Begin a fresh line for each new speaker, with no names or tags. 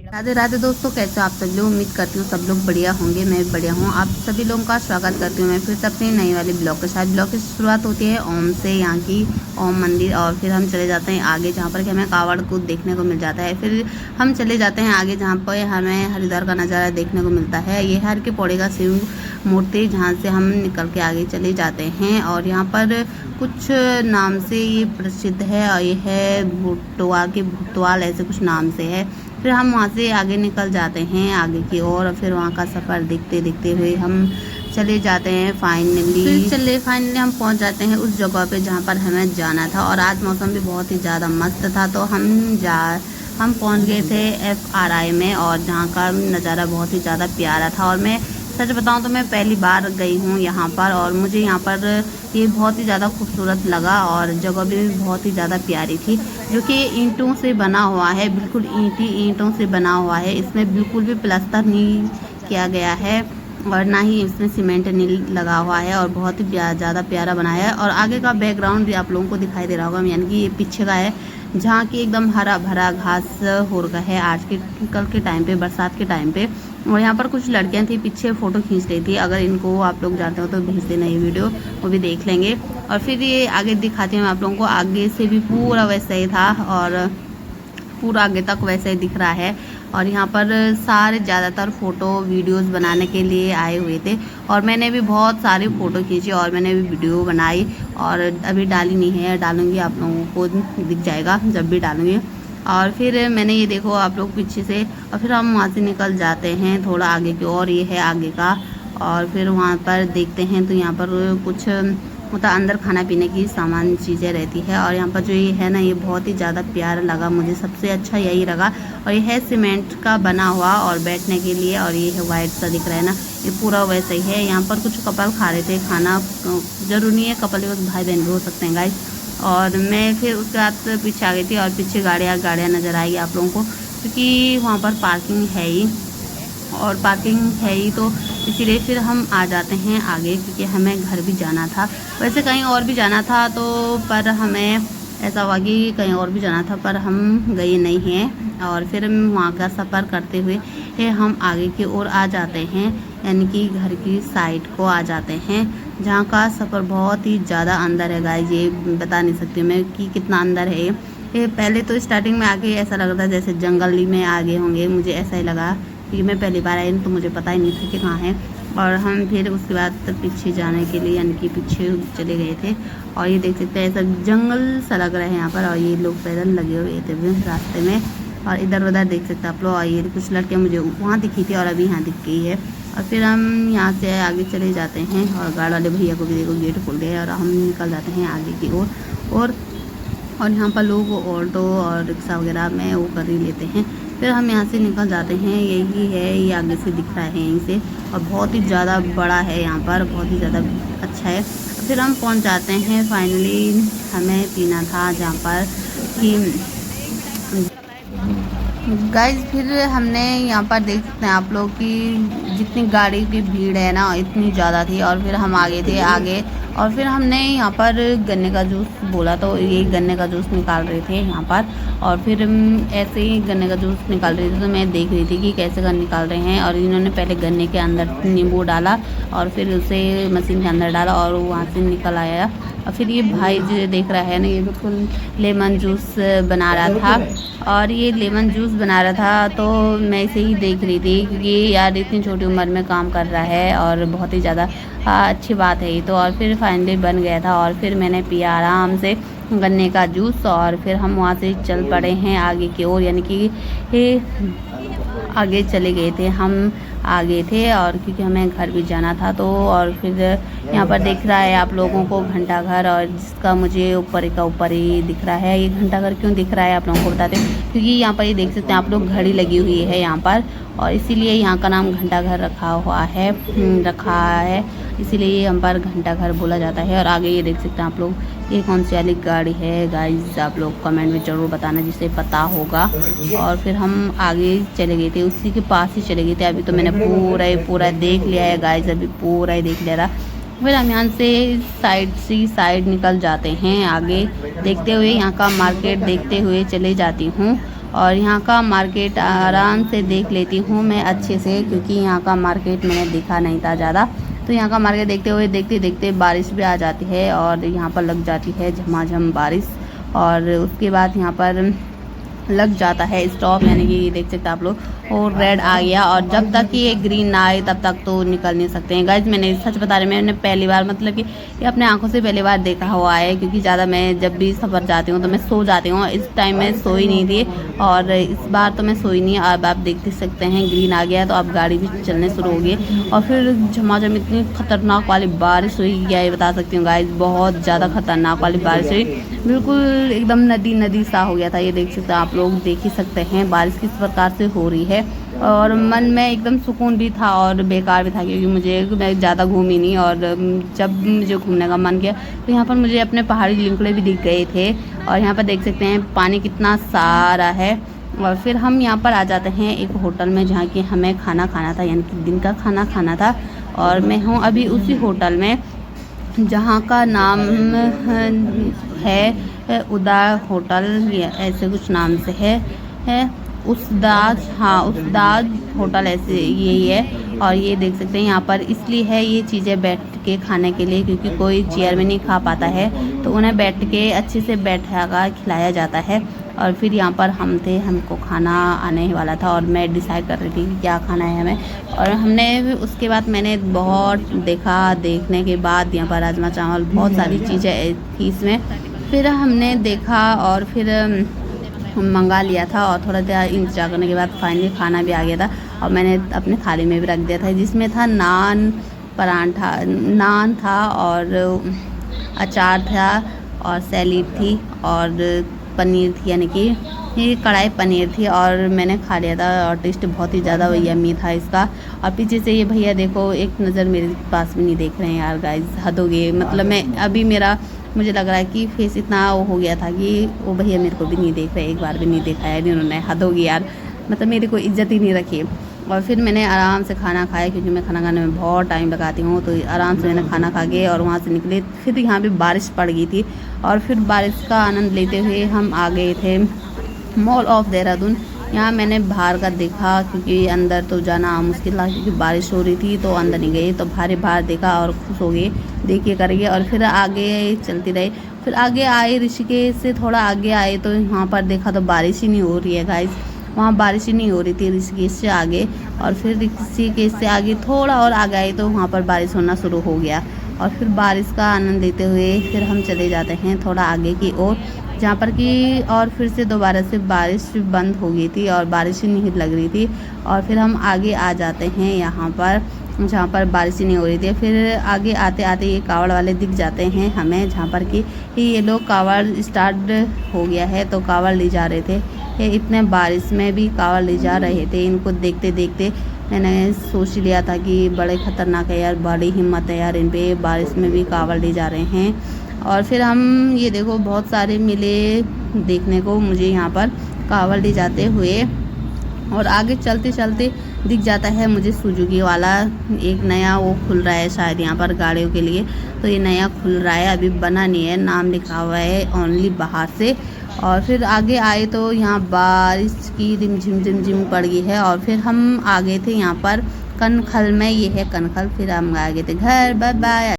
राधे राधे दोस्तों, कैसे हो आप सभी लोग। उम्मीद करती हूँ सब लोग बढ़िया होंगे। मैं भी बढ़िया हूँ। आप सभी लोगों का स्वागत करती हूँ मैं फिर से अपनी नई वाली ब्लॉग के साथ। ब्लॉग की शुरुआत होती है ओम से, यहाँ की ओम मंदिर, और फिर हम चले जाते हैं आगे जहाँ पर कि हमें कावड़ को देखने को मिल जाता है। फिर हम चले जाते हैं आगे जहाँ पर हमें हरिद्वार का नज़ारा देखने को मिलता है। ये हर के पौड़ी का शिव मूर्ति, जहाँ से हम निकल के आगे चले जाते हैं। और यहाँ पर कुछ नाम से ये प्रसिद्ध है, और ये है भुटवाल ऐसे कुछ नाम से है। फिर हम वहाँ से आगे निकल जाते हैं आगे की ओर, और फिर वहाँ का सफ़र देखते देखते हुए हम चले जाते हैं। फाइनली हम पहुँच जाते हैं उस जगह पे जहाँ पर हमें जाना था। और आज मौसम भी बहुत ही ज़्यादा मस्त था, तो हम पहुँच गए थे FRI में, और जहाँ का नज़ारा बहुत ही ज़्यादा प्यारा था। और मैं सच बताऊं तो मैं पहली बार गई हूँ यहाँ पर, और मुझे यहाँ पर ये बहुत ही ज़्यादा खूबसूरत लगा, और जगह भी बहुत ही ज़्यादा प्यारी थी, जो कि ईंटों से बना हुआ है, बिल्कुल ईंटों से बना हुआ है। इसमें बिल्कुल भी प्लास्टर नहीं किया गया है, और ना ही इसमें सीमेंट नहीं लगा हुआ है, और बहुत ही ज़्यादा प्यारा बनाया है। और आगे का बैकग्राउंड भी आप लोगों को दिखाई दे रहा होगा, यानी कि ये पीछे का है, जहाँ की एकदम हरा भरा घास हो रखा है कल के टाइम पे, बरसात के टाइम पे। और यहाँ पर कुछ लड़कियाँ थी पीछे फ़ोटो खींच रही थी। अगर इनको आप लोग जानते हो तो भेज देना ये वीडियो, वो भी देख लेंगे। और फिर ये आगे दिखाती हूँ आप लोगों को। आगे से भी पूरा वैसा ही था, और पूरा आगे तक वैसे ही दिख रहा है। और यहाँ पर सारे ज़्यादातर फ़ोटो वीडियोस बनाने के लिए आए हुए थे, और मैंने भी बहुत सारी फ़ोटो खींची, और मैंने भी वीडियो बनाई, और अभी डाली नहीं है, डालूँगी, आप लोगों को दिख जाएगा जब भी डालूँगी। और फिर मैंने ये देखो आप लोग पीछे से, और फिर हम वहाँ से निकल जाते हैं थोड़ा आगे की ओर। ये है आगे का, और फिर वहाँ पर देखते हैं तो यहाँ पर कुछ मतलब अंदर खाना पीने की सामान चीज़ें रहती है। और यहाँ पर जो ये है ना, ये बहुत ही ज़्यादा प्यारा लगा मुझे, सबसे अच्छा यही लगा। और ये है सीमेंट का बना हुआ, और बैठने के लिए, और ये है वाइट सा दिख रहा है ना, ये पूरा वैसा ही है। यहाँ पर कुछ कपल खा रहे थे खाना, जरूरी नहीं है कपल, भाई बहन भी हो सकते हैं गाइस। और मैं फिर उसके बाद पीछे आ गई थी, और पीछे गाड़ियाँ नज़र आई आप लोगों को, क्योंकि वहाँ पर पार्किंग है ही, और पार्किंग है ही, तो इसीलिए फिर हम आ जाते हैं आगे, क्योंकि हमें घर भी जाना था। वैसे कहीं और भी जाना था, तो पर हमें ऐसा हुआ कि कहीं और भी जाना था, पर हम गए नहीं हैं। और फिर वहाँ का सफ़र करते हुए हम आगे की ओर आ जाते हैं, यानी कि घर की साइड को आ जाते हैं, जहाँ का सफ़र बहुत ही ज़्यादा अंदर है गाइस। ये बता नहीं सकती मैं कि कितना अंदर है ये। पहले तो स्टार्टिंग में आके ऐसा लग रहा था जैसे जंगल में आगे होंगे, मुझे ऐसा ही लगा, क्योंकि मैं पहली बार आई तो मुझे पता ही नहीं था कि कहाँ है। और हम फिर उसके बाद पीछे जाने के लिए, यानी कि पीछे चले गए थे। और ये देख सकते हैं ऐसा जंगल सा लग रहा है यहाँ पर, और ये लोग पैदल लगे हुए थे रास्ते में, और इधर उधर देख सकते हैं आप लोग। और ये कुछ लड़कियाँ मुझे वहाँ दिखी थी, और अभी यहाँ दिख गई है। और फिर हम यहाँ से आगे चले जाते हैं, और गाड़ी वाले भैया को भी देखो गेट खोल गए, और हम निकल जाते हैं आगे की ओर। और यहाँ पर लोग ऑटो और रिक्शा वगैरह में वो कर ही लेते हैं। फिर हम यहाँ से निकल जाते हैं, यही है, ये आगे से दिख रहा है यहीं से, और बहुत ही ज़्यादा बड़ा है यहाँ पर, बहुत ही ज़्यादा अच्छा है। फिर हम पहुँच जाते हैं फाइनली। हमें पीना था जहाँ पर कि गाइस, फिर हमने यहाँ पर देख सकते हैं आप लोग कि जितनी गाड़ी की भीड़ है ना, इतनी ज़्यादा थी। और फिर हम आगे थे आगे, और फिर हमने यहाँ पर गन्ने का जूस बोला, तो ये गन्ने का जूस निकाल रहे थे यहाँ पर। और फिर ऐसे ही गन्ने का जूस निकाल रहे थे, तो मैं देख रही थी कि कैसे गन्ने निकाल रहे हैं। और इन्होंने पहले गन्ने के अंदर नींबू डाला, और फिर उसे मशीन के अंदर डाला, और वहाँ से निकल आया। और फिर ये भाई जो देख रहा है ना, ये बिल्कुल लेमन जूस बना रहा था। और ये लेमन जूस बना रहा था, तो मैं इसे ही देख रही थी, क्योंकि यार इतनी छोटी उम्र में काम कर रहा है, और बहुत ही ज़्यादा अच्छी बात है ये तो। और फिर फाइनली बन गया था, और फिर मैंने पिया आराम से गन्ने का जूस। और फिर हम वहाँ से चल पड़े हैं आगे की ओर, यानी कि आगे चले गए थे हम आगे थे, और क्योंकि हमें घर भी जाना था तो। और फिर यहाँ पर दिख रहा है आप लोगों को घंटा घर, और जिसका मुझे ऊपर ही दिख रहा है। ये घंटा घर क्यों दिख रहा है आप लोगों को बताते हैं, क्योंकि यहाँ पर ये देख सकते हैं आप लोग, घड़ी लगी हुई है यहाँ पर, और इसीलिए यहाँ का नाम घंटा घर रखा है, इसीलिए यहाँ पर घंटा घर बोला जाता है। और आगे ये देख सकते हैं आप लोग, ये कौन सी वाली गाड़ी है गाइस, आप लोग कमेंट में ज़रूर बताना जिसे पता होगा। और फिर हम आगे चले गए थे, उसी के पास ही चले गए थे। अभी तो मैंने पूरा देख लिया है गाइस, अभी पूरा ही देख लिया था। फिर हम यहाँ से साइड निकल जाते हैं आगे, देखते हुए यहाँ का मार्केट देखते हुए चले जाती हूँ। और यहाँ का मार्केट आराम से देख लेती हूँ मैं अच्छे से, क्योंकि यहाँ का मार्केट मैंने देखा नहीं था ज़्यादा। तो यहाँ का मार्केट देखते हुए देखते देखते बारिश भी आ जाती है और यहाँ पर लग जाती है झमाझम बारिश। और उसके बाद यहाँ पर लग जाता है स्टॉप, यानी कि ये देख सकते हैं आप लोग, और रेड आ गया। और जब तक ये ग्रीन ना आए तब तक तो निकल नहीं सकते हैं गाइज। मैंने सच बता रही, मैंने पहली बार, मतलब कि ये अपने आंखों से पहली बार देखा हुआ है, क्योंकि ज़्यादा मैं जब भी सफ़र जाती हूँ तो मैं सो जाती हूँ। इस टाइम में सोई नहीं थी और इस बार तो मैं सोई नहीं। अब आप देख सकते हैं ग्रीन आ गया तो अब गाड़ी भी चलने शुरू हो गई और फिर झमाझम इतनी खतरनाक वाली बारिश हुई, क्या ये बता सकती हूँ गाइज, बहुत ज़्यादा खतरनाक वाली बारिश हुई, बिल्कुल एकदम नदी नदी सा हो गया था। ये देख सकते हैं आप लोग, देख ही सकते हैं बारिश किस प्रकार से हो रही है। और मन में एकदम सुकून भी था और बेकार भी था, क्योंकि मैं ज़्यादा घूमी नहीं। और जब मुझे घूमने का मन किया तो यहाँ पर मुझे अपने पहाड़ी लिंकड़े भी दिख गए थे। और यहाँ पर देख सकते हैं पानी कितना सारा है। और फिर हम यहाँ पर आ जाते हैं एक होटल में, जहाँ कि हमें खाना खाना था, यानी कि दिन का खाना खाना था। और मैं हूँ अभी उसी होटल में जहाँ का नाम है उदार होटल, या ऐसे कुछ नाम से है उसदाज, हाँ उसदाज होटल ऐसे यही है। और ये देख सकते हैं यहाँ पर इसलिए है ये चीज़ें बैठ के खाने के लिए, क्योंकि कोई चेयर में नहीं खा पाता है, तो उन्हें बैठ के अच्छे से बैठा कर खिलाया जाता है। और फिर यहाँ पर हम थे, हमको खाना आने वाला था और मैं डिसाइड कर रही थी कि क्या खाना है हमें। और हमने उसके बाद मैंने बहुत देखा, देखने के बाद यहाँ पर राजमा चावल बहुत सारी चीज़ें थी इसमें। फिर हमने देखा और फिर मंगा लिया था और थोड़ा देर इंतजार करने के बाद फाइनली खाना भी आ गया था। और मैंने अपने थाली में भी रख दिया था, जिसमें था नान, परांठा, नान था और अचार था और सैलीड थी और पनीर थी, यानी कि ये कढ़ाई पनीर थी। और मैंने खा लिया था और टेस्ट बहुत ही ज़्यादा यम्मी था इसका। और पीछे से ये भैया देखो, एक नज़र मेरे पास भी नहीं देख रहे हैं यार गाइस, हद हो गई। मतलब मैं अभी मुझे लग रहा है कि फेस इतना वो हो गया था कि वो भैया मेरे को भी नहीं देख रहे, एक बार भी नहीं देखा है उन्होंने, हद हो गई यार, मतलब मेरी कोई इज्जत ही नहीं रखी। और फिर मैंने आराम से खाना खाया, क्योंकि मैं खाना खाने में बहुत टाइम लगाती हूँ, तो आराम से मैंने खाना खा के और वहाँ से निकले। फिर यहाँ पे बारिश पड़ गई थी और फिर बारिश का आनंद लेते हुए हम आ गए थे मॉल ऑफ देहरादून। यहाँ मैंने बाहर का देखा, क्योंकि अंदर तो जाना मुश्किल था क्योंकि बारिश हो रही थी, तो अंदर नहीं गई। तो बाहर देखा और खुश हो गए, देखिए करके। और फिर आगे चलती रही, फिर आगे आए ऋषिकेश से थोड़ा आगे आए तो यहाँ पर देखा तो बारिश ही नहीं हो रही है गाइस, वहाँ बारिश ही नहीं हो रही थी ऋषिकेश से आगे। और फिर ऋषिकेश से आगे थोड़ा और आगे आए तो वहाँ पर बारिश होना शुरू हो गया। और फिर बारिश का आनंद लेते हुए फिर हम चले जाते हैं थोड़ा आगे की ओर, जहाँ पर कि और फिर से दोबारा से बारिश बंद हो गई थी और बारिश ही नहीं लग रही थी। और फिर हम आगे आ जाते हैं यहाँ पर, जहाँ पर बारिश ही नहीं हो रही थी। फिर आगे आते आते ये कावड़ वाले दिख जाते हैं हमें, जहाँ पर कि ये लोग कावड़ स्टार्ट हो गया है तो कावड़ ले जा रहे थे। ये इतने बारिश में भी कावड़ ले जा रहे थे। इनको देखते देखते मैंने सोच लिया था कि बड़े ख़तरनाक है यार, बड़ी हिम्मत है यार इन पे, बारिश में भी कावड़ ले जा रहे हैं। और फिर हम ये देखो बहुत सारे मिले देखने को मुझे यहाँ पर कावड़ ले जाते हुए। और आगे चलते चलते दिख जाता है मुझे सुजुकी वाला, एक नया वो खुल रहा है शायद यहाँ पर गाड़ियों के लिए, तो ये नया खुल रहा है, अभी बना नहीं है, नाम लिखा हुआ है ओनली बाहर से। और फिर आगे आए तो यहाँ बारिश की रिमझिम रिमझिम पड़ गई है। और फिर हम आ गए थे यहाँ पर कनखल में, ये है कनखल। फिर हम आ गए थे घर, बाय बाय।